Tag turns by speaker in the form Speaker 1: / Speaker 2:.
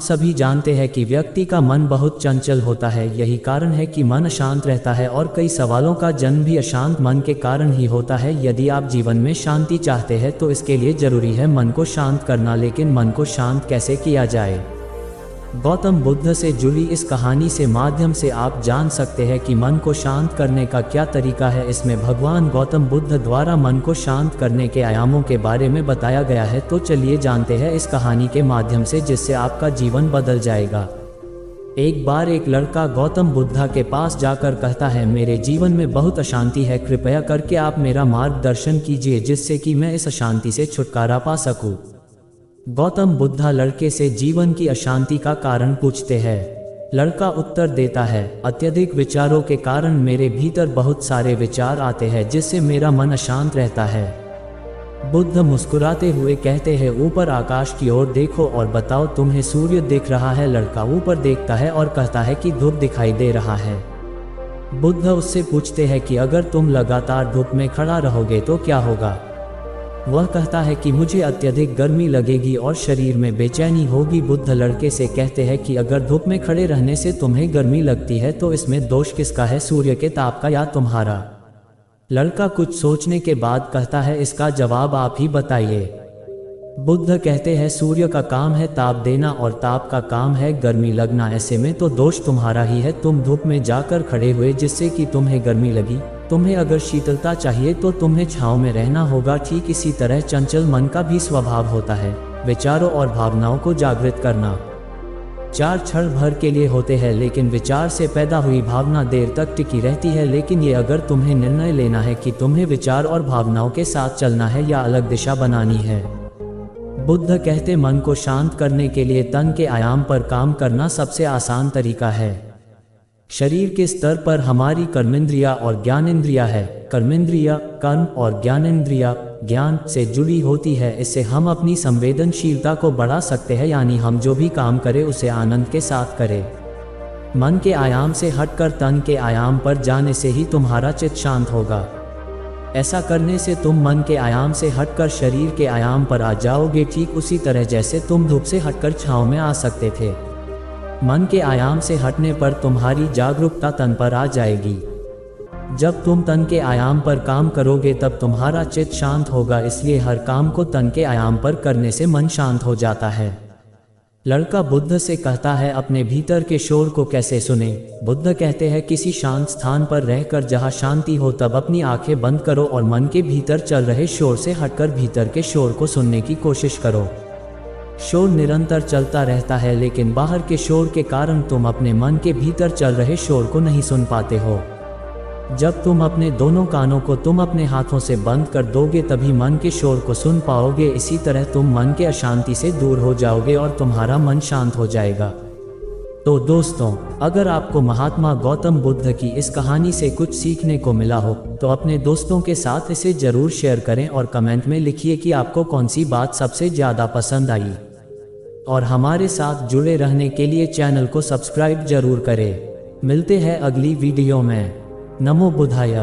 Speaker 1: सभी जानते हैं कि व्यक्ति का मन बहुत चंचल होता है, यही कारण है कि मन अशांत रहता है और कई सवालों का जन्म भी अशांत मन के कारण ही होता है। यदि आप जीवन में शांति चाहते हैं तो इसके लिए जरूरी है मन को शांत करना। लेकिन मन को शांत कैसे किया जाए? गौतम बुद्ध से जुड़ी इस कहानी से माध्यम से आप जान सकते हैं कि मन को शांत करने का क्या तरीका है। इसमें भगवान गौतम बुद्ध द्वारा मन को शांत करने के आयामों के बारे में बताया गया है। तो चलिए जानते हैं इस कहानी के माध्यम से, जिससे आपका जीवन बदल जाएगा। एक बार एक लड़का गौतम बुद्ध के पास जाकर कहता है, मेरे जीवन में बहुत अशांति है, कृपया करके आप मेरा मार्गदर्शन कीजिए जिससे कि मैं इस अशांति से छुटकारा पा सकूं। गौतम बुद्ध लड़के से जीवन की अशांति का कारण पूछते हैं। लड़का उत्तर देता है, अत्यधिक विचारों के कारण मेरे भीतर बहुत सारे विचार आते हैं जिससे मेरा मन अशांत रहता है। बुद्ध मुस्कुराते हुए कहते हैं, ऊपर आकाश की ओर देखो और बताओ तुम्हें सूर्य दिख रहा है? लड़का ऊपर देखता है और कहता है कि धूप दिखाई दे रहा है। बुद्ध उससे पूछते हैं कि अगर तुम लगातार धूप में खड़ा रहोगे तो क्या होगा? वह कहता है कि मुझे अत्यधिक गर्मी लगेगी और शरीर में बेचैनी होगी। बुद्ध लड़के से कहते हैं कि अगर धूप में खड़े रहने से तुम्हें गर्मी लगती है तो इसमें दोष किसका है, सूर्य के ताप का या तुम्हारा? लड़का कुछ सोचने के बाद कहता है, इसका जवाब आप ही बताइए। बुद्ध कहते हैं, सूर्य का काम है ताप देना और ताप का काम है गर्मी लगना, ऐसे में तो दोष तुम्हारा ही है। तुम धूप में जाकर खड़े हुए जिससे कि तुम्हें गर्मी लगी। तुम्हें अगर शीतलता चाहिए तो तुम्हें छांव में रहना होगा। ठीक इसी तरह चंचल मन का भी स्वभाव होता है, विचारों और भावनाओं को जागृत करना। विचार क्षण भर के लिए होते हैं, लेकिन विचार से पैदा हुई भावना देर तक टिकी रहती है। लेकिन ये अगर तुम्हें निर्णय लेना है कि तुम्हें विचार और भावनाओं के साथ चलना है या अलग दिशा बनानी है। बुद्ध कहते, मन को शांत करने के लिए तन के आयाम पर काम करना सबसे आसान तरीका है। शरीर के स्तर पर हमारी कर्मेंद्रिया और ज्ञानेंद्रिया है। कर्मेंद्रिया कर्म और ज्ञानेंद्रिया ज्ञान से जुड़ी होती है। इससे हम अपनी संवेदनशीलता को बढ़ा सकते हैं, यानी हम जो भी काम करें उसे आनंद के साथ करें। मन के आयाम से हटकर तन के आयाम पर जाने से ही तुम्हारा चित्त शांत होगा। ऐसा करने से तुम मन के आयाम से हटकर शरीर के आयाम पर आ जाओगे, ठीक उसी तरह जैसे तुम धूप से हटकर छांव में आ सकते थे। मन के आयाम से हटने पर तुम्हारी जागरूकता तन पर आ जाएगी। जब तुम तन के आयाम पर काम करोगे तब तुम्हारा चित्त शांत होगा। इसलिए हर काम को तन के आयाम पर करने से मन शांत हो जाता है। लड़का बुद्ध से कहता है, अपने भीतर के शोर को कैसे सुने? बुद्ध कहते हैं, किसी शांत स्थान पर रहकर जहाँ शांति हो तब अपनी आंखें बंद करो और मन के भीतर चल रहे शोर से हटकर भीतर के शोर को सुनने की कोशिश करो। शोर निरंतर चलता रहता है, लेकिन बाहर के शोर के कारण तुम अपने मन के भीतर चल रहे शोर को नहीं सुन पाते हो। जब तुम अपने दोनों कानों को तुम अपने हाथों से बंद कर दोगे तभी मन के शोर को सुन पाओगे। इसी तरह तुम मन के अशांति से दूर हो जाओगे और तुम्हारा मन शांत हो जाएगा। तो दोस्तों, अगर आपको महात्मा गौतम बुद्ध की इस कहानी से कुछ सीखने को मिला हो तो अपने दोस्तों के साथ इसे जरूर शेयर करें और कमेंट में लिखिए कि आपको कौन सी बात सबसे ज़्यादा पसंद आई। और हमारे साथ जुड़े रहने के लिए चैनल को सब्सक्राइब जरूर करें। मिलते हैं अगली वीडियो में। नमो बुद्धाय।